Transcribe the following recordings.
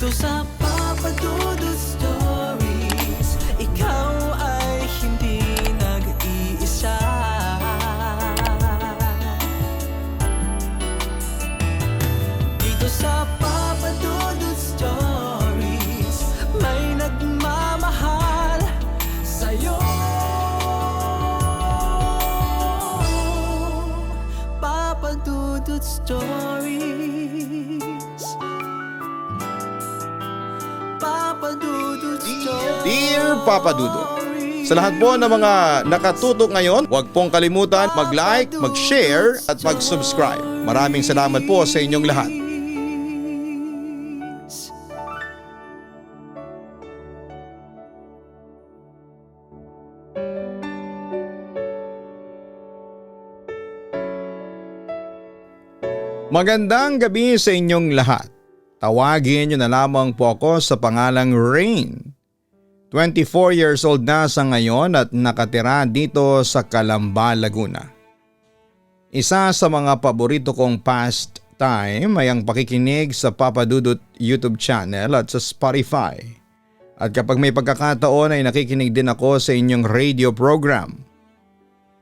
sa Papa Dudut Stories, ikaw ay hindi nag-iisa. Dito sa Papa Dudut Stories, may nagmamahal sa'yo. Papa Dudut Stories, Papa Dudut Stories. Dear Papa Dudut, sa lahat po ng mga nakatutok ngayon, huwag pong kalimutan mag-like, mag-share at mag-subscribe. Maraming salamat po sa inyong lahat. Magandang gabi sa inyong lahat. Tawagin niyo na lamang po ako sa pangalang Rain. 24 years old na sa ngayon at nakatira dito sa Calamba, Laguna. Isa sa mga paborito kong pastime ay ang pakikinig sa Papa Dudut YouTube channel at sa Spotify. At kapag may pagkakataon ay nakikinig din ako sa inyong radio program.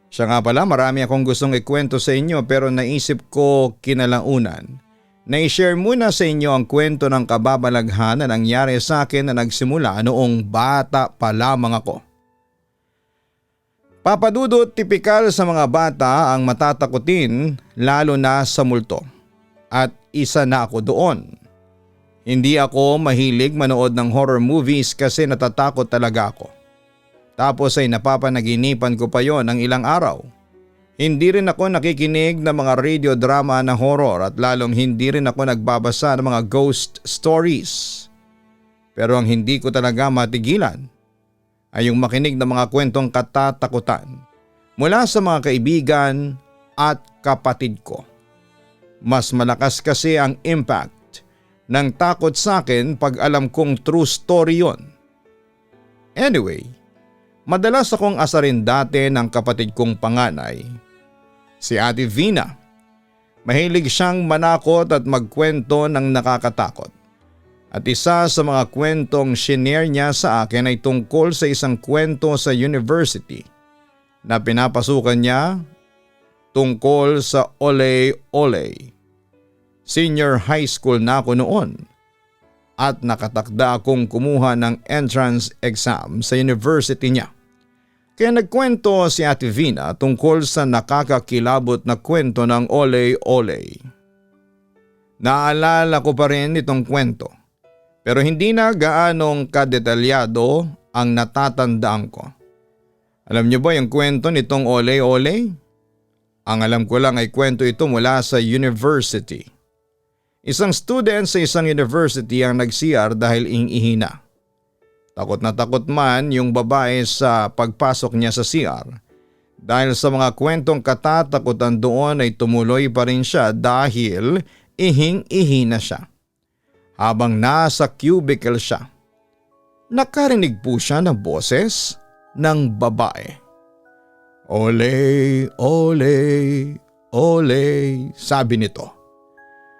Siya nga pala, marami akong gustong ikwento sa inyo pero naisip ko kinalaunan na i-share muna sa inyo ang kwento ng kababalaghan na nangyari sa akin na nagsimula noong bata pa lamang ako. Papa Dudut, tipikal sa mga bata ang matatakutin lalo na sa multo. At isa na ako doon. Hindi ako mahilig manood ng horror movies kasi natatakot talaga ako. Tapos ay napapanaginipan ko pa yon ng ilang araw. Hindi rin ako nakikinig ng mga radio drama na horror at lalong hindi rin ako nagbabasa ng mga ghost stories. Pero ang hindi ko talaga matigilan ay yung makinig ng mga kwentong katatakutan mula sa mga kaibigan at kapatid ko. Mas malakas kasi ang impact ng takot sa akin pag alam kong true story yon. Anyway, madalas akong asarin dati ng kapatid kong panganay, si Ate Vina. Mahilig siyang manakot at magkwento ng nakakatakot. At isa sa mga kwentong shinare niya sa akin ay tungkol sa isang kwento sa university na pinapasukan niya tungkol sa Ole Ole. Senior high school na ako noon at nakatakda akong kumuha ng entrance exam sa university niya. Kaya nagkwento si Ate Vina tungkol sa nakakakilabot na kwento ng Ole Ole. Naalala ko pa rin itong kwento pero hindi na gaanong kadetalyado ang natatandaan ko. Alam niyo ba yung kwento nitong Ole Ole? Ang alam ko lang ay kwento ito mula sa university. Isang student sa isang university ang nag-CR dahil ing-ihina. Takot na takot man yung babae sa pagpasok niya sa CR. Dahil sa mga kwentong katatakutan doon ay tumuloy pa rin siya dahil ihing-ihina siya. Habang nasa cubicle siya, nakarinig po siya ng boses ng babae. Ole, ole, ole, sabi nito.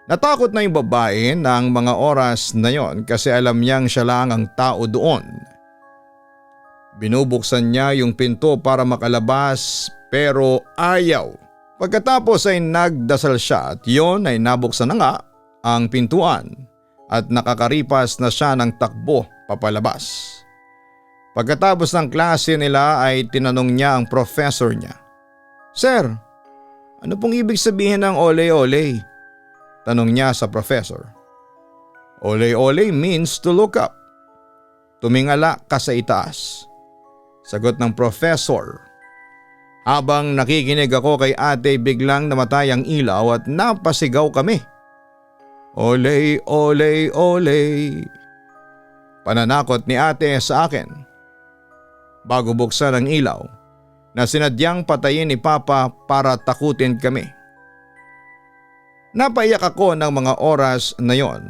Natakot na yung babae ng mga oras na yon kasi alam niyang siya lang ang tao doon. Binubuksan niya yung pinto para makalabas pero ayaw. Pagkatapos ay nagdasal siya at yon ay nabuksan na nga ang pintuan at nakakaripas na siya ng takbo papalabas. Pagkatapos ng klase nila ay tinanong niya ang professor niya. Sir, ano pong ibig sabihin ng ole ole? Tanong niya sa professor. Ole ole means to look up. Tumingala ka sa itaas. Sagot ng professor. Habang nakikinig ako kay ate biglang namatay ang ilaw at napasigaw kami. Ole ole ole. Pananakot ni ate sa akin. Bago buksan ang ilaw na sinadyang patayin ni Papa para takutin kami. Napaiyak ako ng mga oras na yon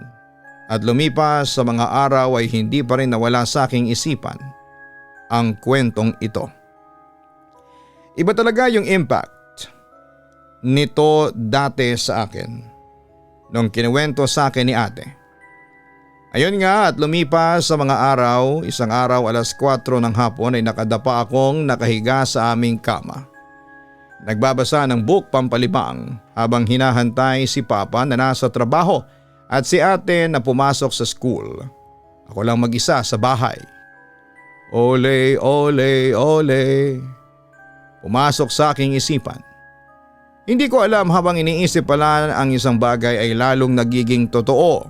at lumipas sa mga araw ay hindi pa rin nawala sa aking isipan ang kwentong ito. Iba talaga yung impact nito dati sa akin nung kinuwento sa akin ni ate. Ayun nga at lumipas sa mga araw, isang araw 4:00 ng hapon ay nakadapa akong nakahiga sa aming kama. Nagbabasa ng book pampalibang habang hinahantay si Papa na nasa trabaho at si ate na pumasok sa school. Ako lang mag-isa sa bahay. Ole, ole, ole. Pumasok sa aking isipan. Hindi ko alam habang iniisip pala ang isang bagay ay lalong nagiging totoo.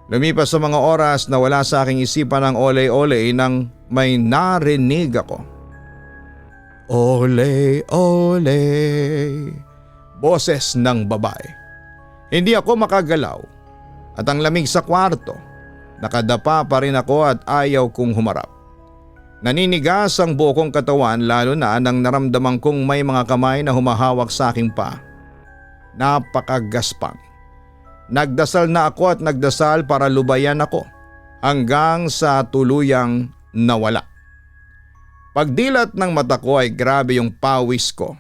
Lumipas sa mga oras na wala sa aking isipan ang ole-ole nang may narinig ako. Ole, ole. Boses ng babae. Hindi ako makagalaw at ang lamig sa kwarto. Nakadapa pa rin ako at ayaw kong humarap. Naninigas ang buo kong katawan lalo na nang naramdaman kong may mga kamay na humahawak sa aking paa. Napakagaspang. Nagdasal na ako at nagdasal para lubayan ako hanggang sa tuluyang nawala. Pagdilat ng mata ko ay grabe yung pawis ko.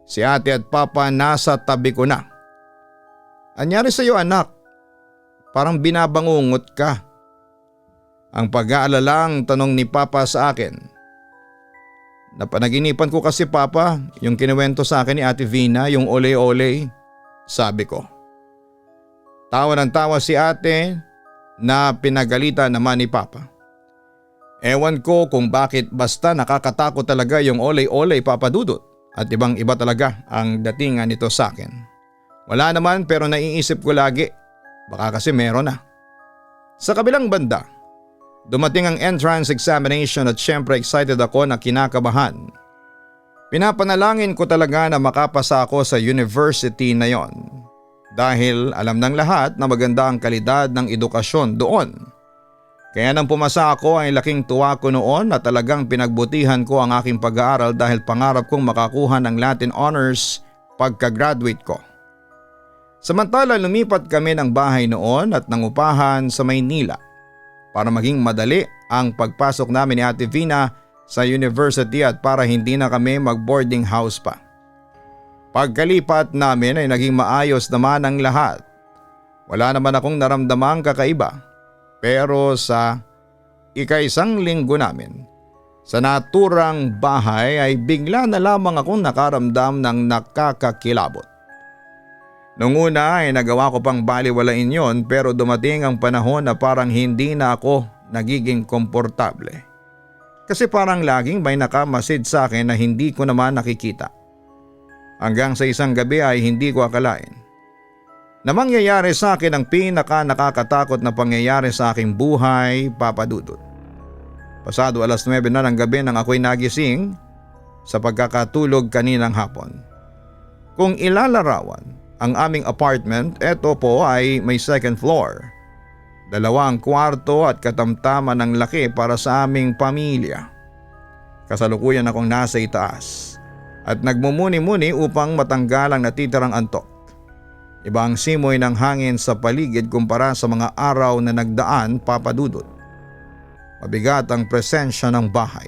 Si ate at papa nasa tabi ko na. Anyari sa iyo anak? Parang binabangungot ka. Ang pag-aalalang tanong ni papa sa akin. Napanaginipan ko kasi papa yung kinuwento sa akin ni ate Vina yung ole-ole, sabi ko. Tawa ng tawa si ate na pinagalitan naman ni papa. Ewan ko kung bakit basta nakakatakot talaga yung ole-ole Papa Dudut at ibang iba talaga ang datingan nito sa akin. Wala naman pero naiisip ko lagi, baka kasi meron na. Sa kabilang banda, dumating ang entrance examination at syempre excited ako na kinakabahan. Pinapanalangin ko talaga na makapasa ako sa university na yon. Dahil alam ng lahat na maganda ang kalidad ng edukasyon doon. Kaya nang pumasa ako ay laking tuwa ko noon na talagang pinagbutihan ko ang aking pag-aaral dahil pangarap kong makakuha ng Latin Honors pagka-graduate ko. Samantala lumipat kami ng bahay noon at nangupahan sa Maynila para maging madali ang pagpasok namin ni Ate Vina sa university at para hindi na kami mag-boarding house pa. Pagkalipat namin ay naging maayos naman ang lahat. Wala naman akong naramdamang kakaiba. Pero sa ika-1 linggo namin, sa naturang bahay ay bigla na lamang akong nakaramdam ng nakakakilabot. Nung una ay nagawa ko pang baliwalain yon pero dumating ang panahon na parang hindi na ako nagiging komportable. Kasi parang laging may nakamasid sa akin na hindi ko naman nakikita. Hanggang sa isang gabi ay hindi ko akalain na mangyayari sa akin ang pinaka-nakakatakot na pangyayari sa aking buhay, Papa Dudut. Pasado 9:00 na ng gabi nang ako'y nagising sa pagkakatulog kaninang hapon. Kung ilalarawan ang aming apartment, eto po ay may 2nd floor. 2 ang kwarto at katamtaman ng laki para sa aming pamilya. Kasalukuyan akong nasa itaas at nagmumuni-muni upang matanggal ang natitirang antok. Iba ang simoy ng hangin sa paligid kumpara sa mga araw na nagdaan, Papa Dudut. Mabigat ang presensya ng bahay.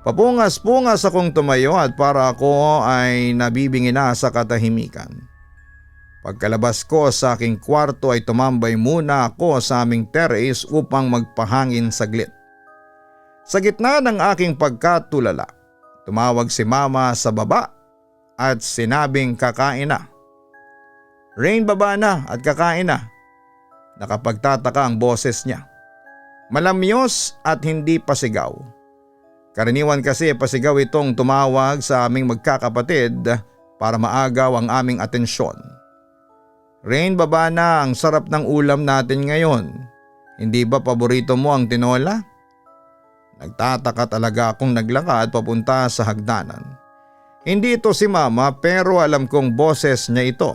Papungas-pungas akong tumayo at para ako ay nabibingi na sa katahimikan. Pagkalabas ko sa aking kwarto ay tumambay muna ako sa aming terrace upang magpahangin saglit. Sa gitna ng aking pagkatulala, tumawag si Mama sa baba at sinabing kakain na. Rain, baba na at kakain na. Nakapagtataka ang boses niya. Malamyos at hindi pasigaw. Karaniwan kasi pasigaw itong tumawag sa aming magkakapatid para maagaw ang aming atensyon. Rain, baba na, ang sarap ng ulam natin ngayon. Hindi ba paborito mo ang tinola? Nagtataka talaga akong naglakad papunta sa hagdanan. Hindi ito si Mama pero alam kong boses niya ito.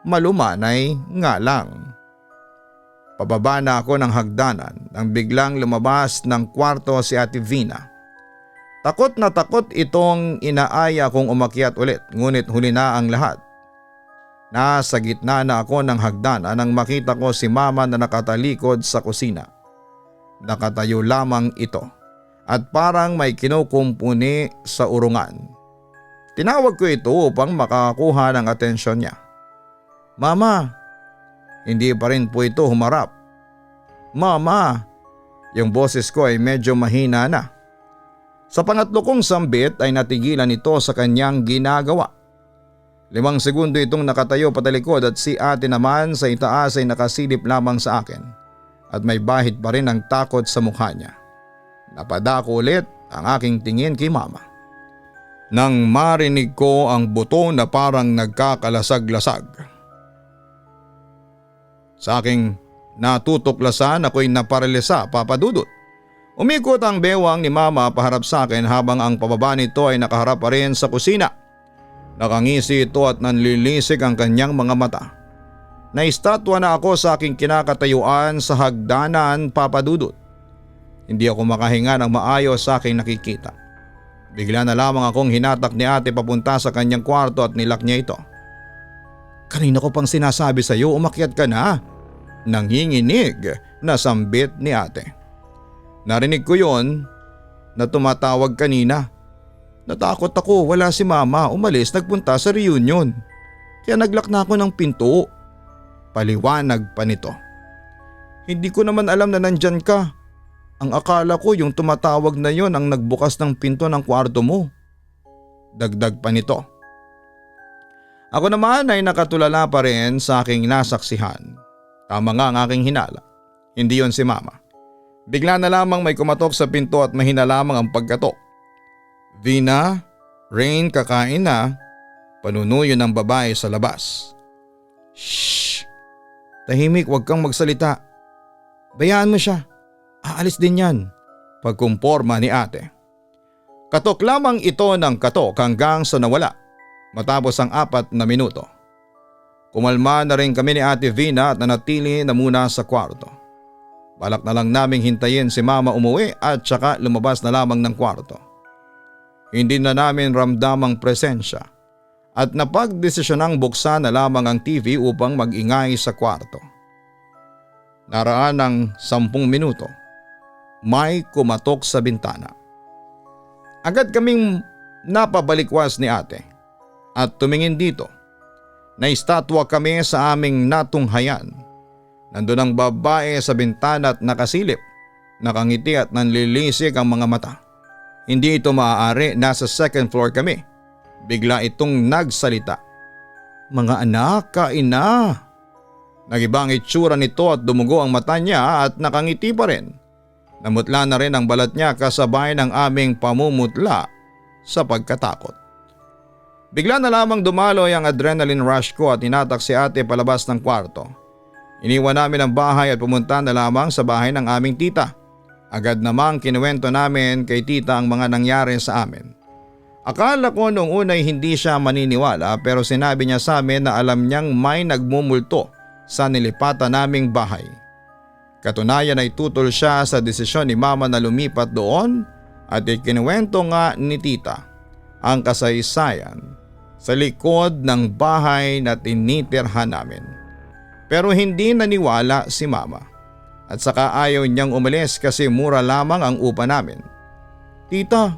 Malumanay nga lang. Pababa na ako ng hagdanan nang biglang lumabas ng kwarto si Ate Vina. Takot na takot itong inaaya kong umakyat ulit ngunit huli na ang lahat. Nasa gitna na ako ng hagdanan nang makita ko si Mama na nakatalikod sa kusina. Nakatayo lamang ito at parang may kinukumpuni sa urungan. Tinawag ko ito upang makakuha ng atensyon niya. Mama, Hindi pa rin po ito humarap. Mama! Yung boses ko ay medyo mahina na. Sa pangatlo kong sambit ay natigilan ito sa kanyang ginagawa. 5 segundo itong nakatayo patalikod at si ate naman sa itaas ay nakasilip lamang sa akin at may bahid pa rin ang takot sa mukha niya. Napadako ulit ang aking tingin kay mama. Nang marinig ko ang buto na parang nagkakalasag-lasag. Sa aking natutuklasan ako'y naparalisa, Papa Dudut. Umikot ang bewang ni mama paharap sa akin habang ang pababa nito ay nakaharap pa rin sa kusina. Nakangisi ito at nanlilisik ang kanyang mga mata. Naistatwa na ako sa aking kinakatayuan sa hagdanan, Papa Dudut. Hindi ako makahinga ng maayos sa aking nakikita. Bigla na lamang akong hinatak ni ate papunta sa kanyang kwarto at nilak niya ito. Kanina ko pang sinasabi sa iyo, umakyat ka na. Nanginginig na sambit ni ate. Narinig ko yon na tumatawag kanina. Natakot ako, wala si mama, umalis, nagpunta sa reunion. Kaya naglak na ako ng pinto. Paliwanag pa nito. Hindi ko naman alam na nandyan ka. Ang akala ko yung tumatawag na yon ang nagbukas ng pinto ng kwarto mo. Dagdag pa nito. Ako naman ay nakatulala pa rin sa aking nasaksihan. Tama nga ang aking hinala. Hindi yon si mama. Bigla na lamang may kumatok sa pinto at mahina lamang ang pagkatok. Vina, Rain, kakain na. Panunuyo ng babae sa labas. Shhh! Tahimik, huwag kang magsalita. Bayaan mo siya. Aalis din yan. Pagkumporma ni ate. Katok lamang ito ng katok hanggang sa nawala. Matapos ang 4 na minuto. Kumalma na rin kami ni Ate Vina at nanatili na muna sa kwarto. Balak na lang naming hintayin si mama umuwi at saka lumabas na lamang ng kwarto. Hindi na namin ramdam ang presensya at napagdesisyonang buksan na lamang ang TV upang mag-ingay sa kwarto. Naraan ng 10 minuto. May kumatok sa bintana. Agad kaming napabalikwas ni ate at tumingin dito. Naistatwa kami sa aming natunghayan. Nandun ang babae sa bintana at nakasilip, nakangiti at nanlilisik ang mga mata. Hindi ito maaari, nasa 2nd floor kami. Bigla itong nagsalita. Mga anak, kain na. Nagiba ang itsura nito at dumugo ang mata niya at nakangiti pa rin. Namutla na rin ang balat niya kasabay ng aming pamumutla sa pagkatakot. Bigla na lamang dumaloy ang adrenaline rush ko at inatak si ate palabas ng kwarto. Iniwan namin ang bahay at pumunta na lamang sa bahay ng aming tita. Agad namang kinuwento namin kay tita ang mga nangyari sa amin. Akala ko noong unay hindi siya maniniwala pero sinabi niya sa amin na alam niyang may nagmumulto sa nilipatan naming bahay. Katunayan ay tutol siya sa desisyon ni mama na lumipat doon at ikinuwento nga ni tita ang kasaysayan sa likod ng bahay na tinitirhan namin. Pero hindi naniwala si mama at saka ayaw niyang umalis kasi mura lamang ang upa namin. Tita,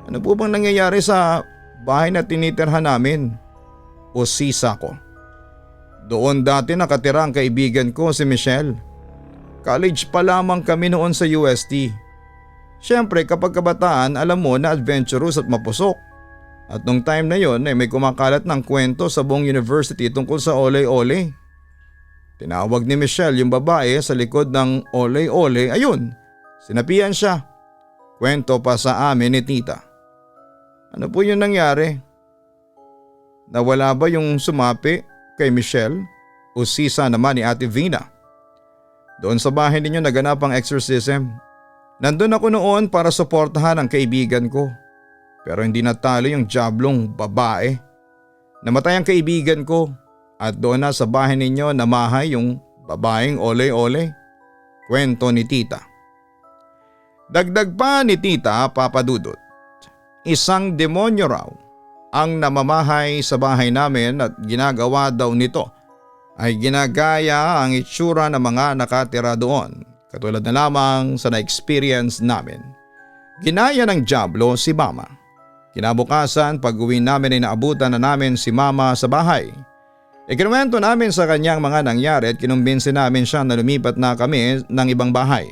ano po bang nangyayari sa bahay na tinitirhan namin? O sisa ko. Doon dati nakatira ang kaibigan ko si Michelle. College pa lamang kami noon sa UST. Siyempre kapag kabataan alam mo na adventurous at mapusok. At nung time na yon ay may kumakalat ng kwento sa buong university tungkol sa ole-ole. Tinawag ni Michelle yung babae sa likod ng ole-ole, ayun, sinapian siya. Kwento pa sa amin ni tita. Ano po yung nangyari? Nawala ba yung sumapi kay Michelle o sisa naman ni Ate Vina? Doon sa bahay ninyo naganap ang exorcism. Nandun ako noon para suportahan ang kaibigan ko. Pero hindi natalo yung jablong babae. Namatay ang kaibigan ko at doon na sa bahay ninyo namahay yung babaeng ole-ole. Kwento ni tita. Dagdag pa ni tita, Papa Dudut. Isang demonyo raw ang namamahay sa bahay namin at ginagawa daw nito ay ginagaya ang itsura ng mga nakatira doon, katulad na lamang sa na-experience namin. Ginaya ng diablo si mama. Kinabukasan pag uwi namin ay naabutan na namin si mama sa bahay. Ikinuwento namin sa kanyang mga nangyari at kinumbinsi namin siya na lumipat na kami ng ibang bahay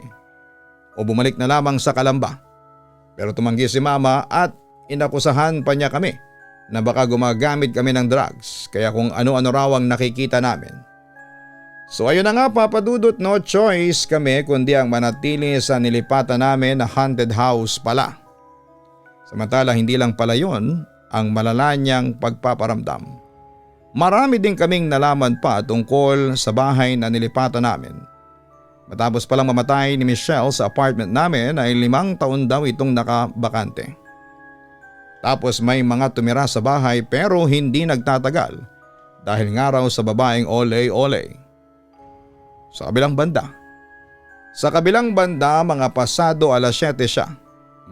o bumalik na lamang sa Calamba. Pero tumanggi si mama at inakusahan pa niya kami na baka gumagamit kami ng drugs kaya kung ano-ano raw ang nakikita namin. So ayun na nga Papa Dudut, no choice kami kundi ang manatili sa nilipatan namin na haunted house pala. Samantala hindi lang pala yun ang malala niyang pagpaparamdam. Marami din kaming nalaman pa tungkol sa bahay na nilipatan namin. Matapos palang mamatay ni Michelle sa apartment namin ay 5 taon daw itong nakabakante. Tapos may mga tumira sa bahay pero hindi nagtatagal dahil nga raw sa babaeng ole-ole. Sa kabilang banda mga pasado 7:00 siya.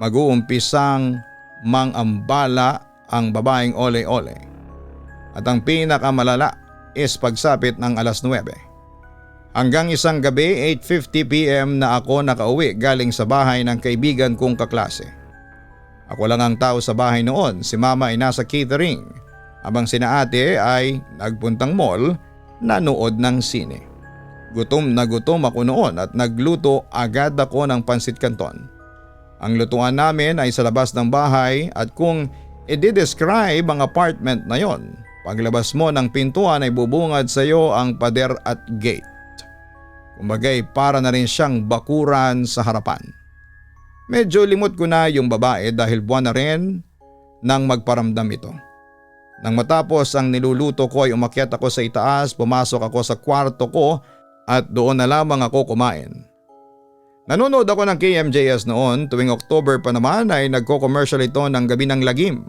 Mag-uumpisang mangambala ang babaeng ole-ole. At ang pinakamalala is pagsapit ng 9:00. Hanggang isang gabi 8:50 PM na ako nakauwi galing sa bahay ng kaibigan kong kaklase. Ako lang ang tao sa bahay noon, si mama ay nasa catering habang sina ate ay nagpuntang mall nanood ng sine. Gutom na gutom ako noon at nagluto agad ako ng pansit canton. Ang lutuan namin ay sa labas ng bahay at kung i-describe ang apartment na yon, paglabas mo ng pintuan ay bubungad sa iyo ang pader at gate. Kumbagay para na rin siyang bakuran sa harapan. Medyo limot ko na yung babae dahil buwan na rin nang magparamdam ito. Nang matapos ang niluluto ko ay umakyat ako sa itaas, pumasok ako sa kwarto ko at doon na lamang ako kumain. Nanonood ako ng KMJS noon, tuwing October pa naman ay nagko-commercial ito ng Gabi ng Lagim.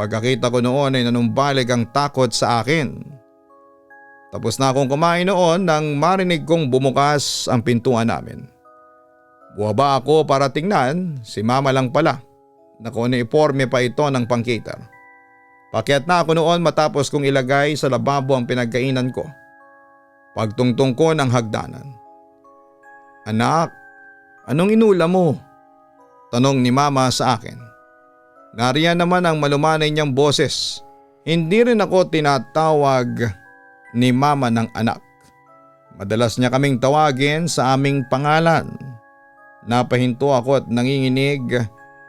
Pagkakita ko noon ay nanumbalik ang takot sa akin. Tapos na akong kumain noon nang marinig kong bumukas ang pintuan namin. Buwaba ako para tingnan, si mama lang pala. Nakuniforme pa ito ng pang-cater. Pakyat na ako noon matapos kong ilagay sa lababo ang pinagkainan ko. Pagtungtong ko ng hagdanan. Anak, anong inulam mo? Tanong ni mama sa akin. Nariyan naman ang malumanay niyang boses. Hindi rin ako tinatawag ni mama ng anak. Madalas niya kaming tawagin sa aming pangalan. Napahinto ako at nanginginig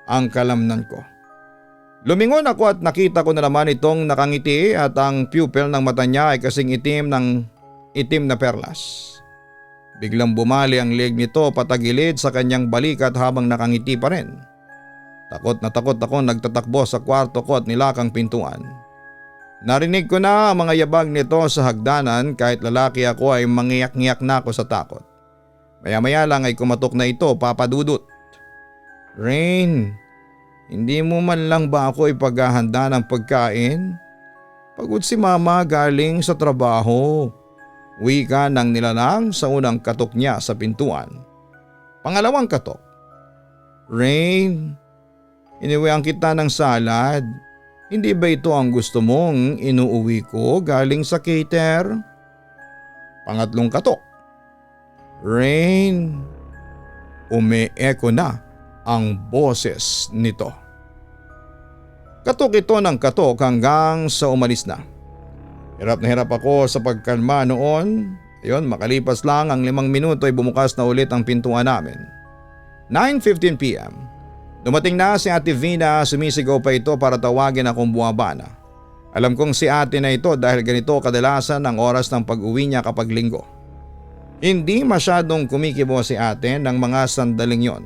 ang kalamnan ko. Lumingon ako at nakita ko na naman itong nakangiti at ang pupil ng mata niya ay kasing itim na perlas. Biglang bumali ang leg nito patagilid sa kanyang balikat habang nakangiti pa rin. Takot na takot ako nagtatakbo sa kwarto ko at nilakang pintuan. Narinig ko na ang mga yabag nito sa hagdanan kahit lalaki ako ay mangiyak-ngiyak na ako sa takot. Maya-maya lang ay kumatok na ito, Papa Dudut. Rain, hindi mo man lang ba ako ipaghahanda ng pagkain? Pagod si mama galing sa trabaho. Wika ng nilalang sa unang katok niya sa pintuan. Pangalawang katok. Rain, iniwian kita ng salad. Hindi ba ito ang gusto mong inuuwi ko galing sa cater? Pangatlong katok. Rain, umi-echo na ang boses nito. Katok ito ng katok hanggang sa umalis na. Hirap na hirap ako sa pagkalma noon. Ayun, makalipas lang ang 5 minuto ay bumukas na ulit ang pintuan namin. 9:15 PM. Dumating na si Ate Vina, sumisigaw pa ito para tawagin akong bumaba na. Alam kong si ate na ito dahil ganito kadalasan ang oras ng pag-uwi niya kapag linggo. Hindi masyadong kumikibo si ate ng mga sandaling yon.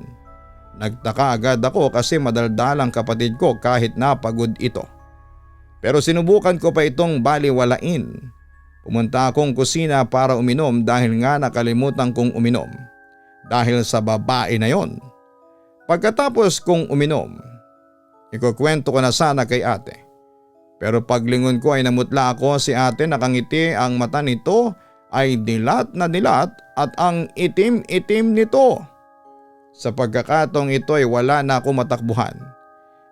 Nagtaka agad ako kasi madaldal ang kapatid ko kahit napagod ito. Pero sinubukan ko pa itong baliwalain. Pumunta akong kusina para uminom dahil nga nakalimutan kong uminom. Dahil sa babae na yon. Pagkatapos kong uminom, ikukwento ko na sana kay ate. Pero paglingon ko ay namutla ako si ate, nakangiti ang mata nito ay dilat na dilat at ang itim-itim nito. Sa pagkakataong ito ay wala na ako matakbuhan.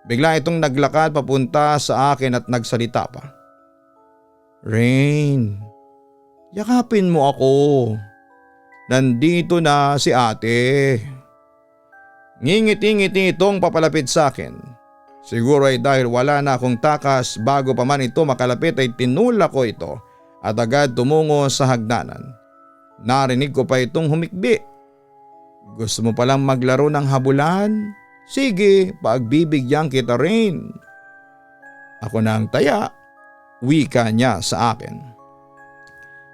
Bigla itong naglakad papunta sa akin at nagsalita pa. Rain, yakapin mo ako. Nandito na si ate. Ngingiti-ngiti itong papalapit sa akin. Siguro ay dahil wala na akong takas, bago pa man ito makalapit ay tinulak ko ito at agad tumungo sa hagdanan. Narinig ko pa itong humikbi. Gusto mo palang maglaro ng habulan? Sige, pagbibigyan kita rin. Ako na ang taya, wika niya sa akin.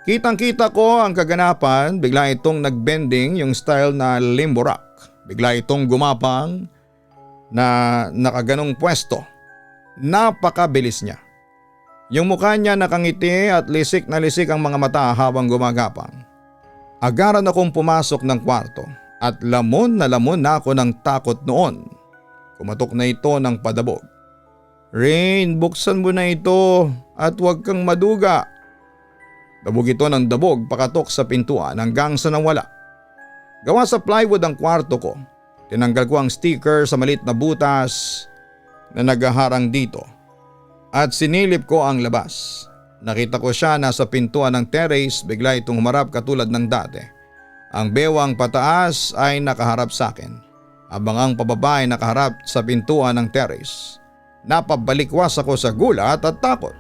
Kitang-kita ko ang kaganapan, bigla itong nagbending yung style na limbo rock. Bigla itong gumapang na nakaganong pwesto. Napakabilis niya. Yung mukha niya nakangiti at lisik na lisik ang mga mata habang gumagapang. Agaran akong pumasok ng kwarto at lamon na ako ng takot noon. Kumatok na ito ng padabog. Rain, buksan mo na ito at huwag kang maduga. Dabog ito ng dabog pakatok sa pintuan hanggang sa nawala. Gawa sa plywood ang kwarto ko. Tinanggal ko ang sticker sa maliit na butas na naghaharang dito at sinilip ko ang labas. Nakita ko siya nasa pintuan ng terrace, bigla itong humarap katulad ng dati. Ang bewang pataas ay nakaharap sa akin, habang ang pababa ay nakaharap sa pintuan ng terrace. Napabalikwas ako sa gulat at takot.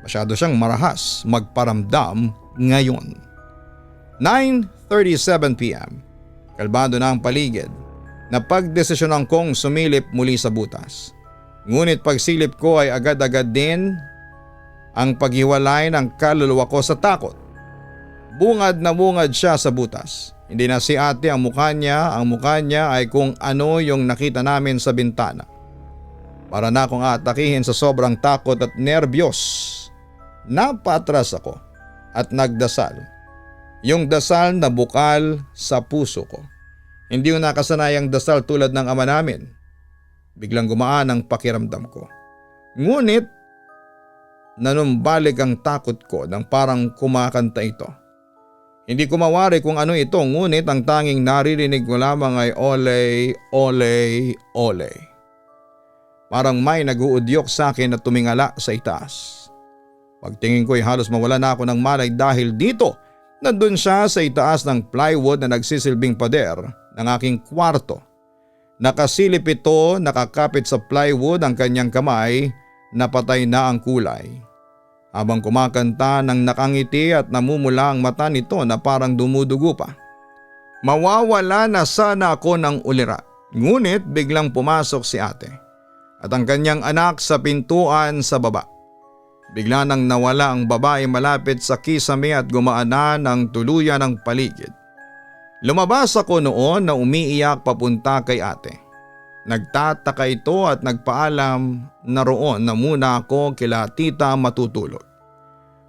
Masyado siyang marahas magparamdam ngayon. 9:37 p.m. Kalmado na ang paligid. Napagdesisyonan kong sumilip muli sa butas. Ngunit pagsilip ko ay agad-agad din ang paghiwalay ng kaluluwa ko sa takot. Bungad na bungad siya sa butas. Hindi na si ate ang mukha niya ay kung ano yung nakita namin sa bintana. Para na akong atakihin sa sobrang takot at nerbiyos. Napatras ako at nagdasal. Yung dasal na bukal sa puso ko. Hindi yung nakasanayang dasal tulad ng ama namin. Biglang gumaan ang pakiramdam ko. Ngunit nanumbalik ang takot ko nang parang kumakanta ito. Hindi ko mawari kung ano ito, ngunit ang tanging naririnig ko lamang ay ole, ole, ole. Parang may nag-uudyok sa akin at tumingala sa itaas. Pagtingin ko ay halos mawala na ako ng malay dahil dito, nandun siya sa itaas ng plywood na nagsisilbing pader ng aking kwarto. Nakasilip ito, nakakapit sa plywood ang kanyang kamay, napatay na ang kulay. Habang kumakanta nang nakangiti at namumula ang mata nito na parang dumudugo pa. Mawawala na sana ako ng ulira, ngunit biglang pumasok si ate at ang kanyang anak sa pintuan sa baba. Bigla nang nawala ang babae malapit sa kisame at gumaanan ang tuluyan ng paligid. Lumabas ako noon na umiiyak papunta kay ate. Nagtataka ito at nagpaalam na roon na muna ako kila tita matutulog.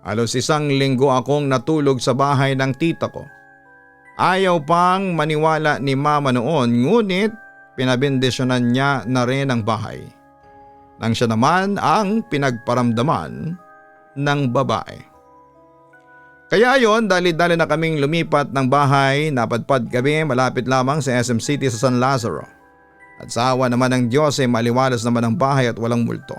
Halos 1 linggo akong natulog sa bahay ng tita ko. Ayaw pang maniwala ni mama noon, ngunit pinabendisyonan niya na rin ang bahay. Nang siya naman ang pinagparamdaman ng babae. Kaya ayon, dali-dali na kaming lumipat ng bahay, napadpad kami malapit lamang sa SM City sa San Lazaro. At sa awa naman ng Diyos ay maliwalas naman ang bahay at walang multo.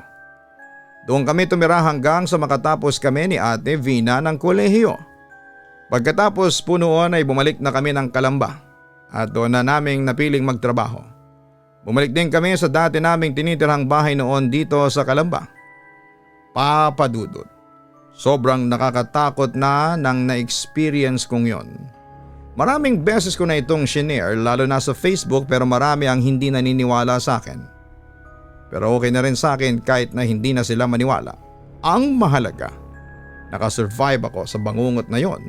Doon kami tumira hanggang sa makatapos kami ni Ate Vina ng kolehiyo. Pagkatapos po noon ay bumalik na kami ng Calamba at doon na naming napiling magtrabaho. Bumalik din kami sa dati naming tinitirhang bahay noon dito sa Calamba. Papa Dudut, sobrang nakakatakot na nang na-experience kong yon. Maraming beses ko na itong shinare lalo na sa Facebook pero marami ang hindi naniniwala sa akin. Pero okay na rin sa akin kahit na hindi na sila maniwala. Ang mahalaga, nakasurvive ako sa bangungot na yon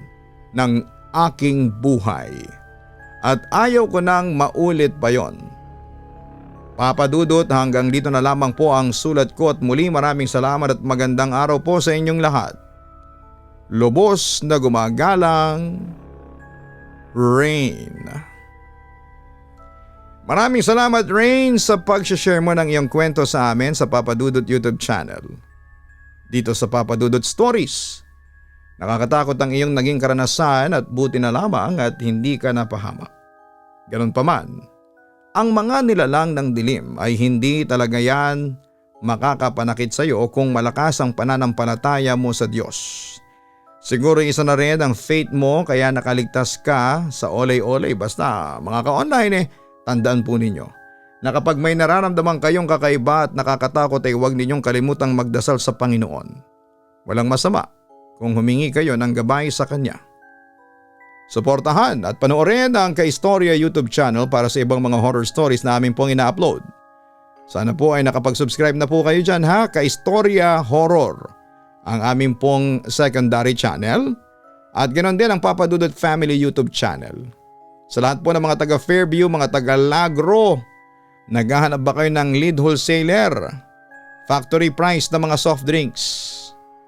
ng aking buhay. At ayaw ko nang maulit pa yon. Papa Dudut, hanggang dito na lamang po ang sulat ko at muli maraming salamat at magandang araw po sa inyong lahat. Lubos na gumagalang, Rain. Maraming salamat, Rain, sa pag-share mo ng iyong kwento sa amin sa Papa Dudut YouTube channel. Dito sa Papa Dudut Stories. Nakakatakot ang iyong naging karanasan at buti na lamang at hindi ka napahamak. Ganun pa man, ang mga nilalang ng dilim ay hindi talaga yan makakapanakit sa iyo kung malakas ang pananampalataya mo sa Diyos. Siguro isa na rin ang faith mo kaya nakaligtas ka sa olay-olay. Basta mga ka-online tandaan po ninyo, na kapag may nararamdaman kayong kakaiba at nakakatakot ay huwag ninyong kalimutang magdasal sa Panginoon. Walang masama kung humingi kayo ng gabay sa Kanya. Suportahan at panoorin ang Kaistorya YouTube channel para sa ibang mga horror stories na amin pong ina-upload. Sana po ay nakapag-subscribe na po kayo dyan ha, Kaistorya Horror, ang amin pong secondary channel, at ganoon din ang Papa Dudut Family YouTube channel. Sa lahat po ng mga taga Fairview, mga taga Lagro, naghahanap ba kayo ng lead wholesaler, factory price na mga soft drinks?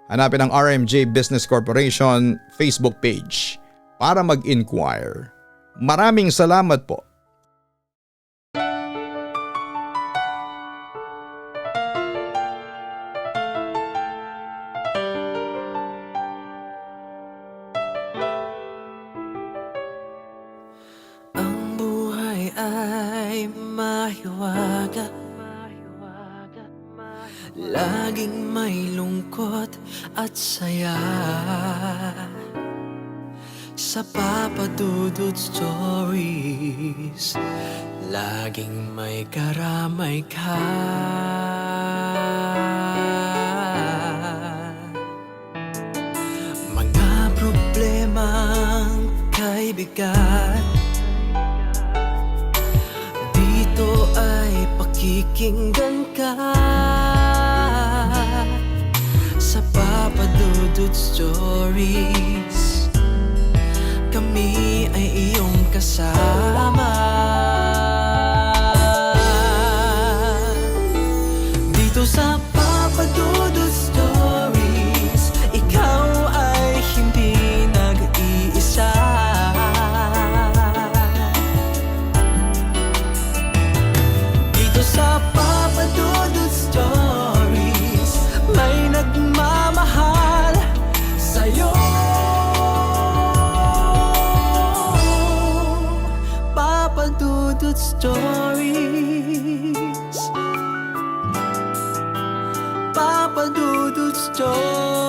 Hanapin ang RMJ Business Corporation Facebook page para mag-inquire. Maraming salamat po. Ang buhay ay mahiwaga, laging may lungkot at saya. Sa Papa Dudut Stories, laging may karamay ka. Mga problemang kaibigan, dito ay pakikinggan ka. Sa Papa Dudut Stories, kami ay iyong kasama. Dito sa Papa Dudut Stories, ikaw ay hindi nag-iisa. Dito sa Papa Dudut Stories, may nagmamahal sa'yo. Papa Dudut Stories, Papa Dudut Stories.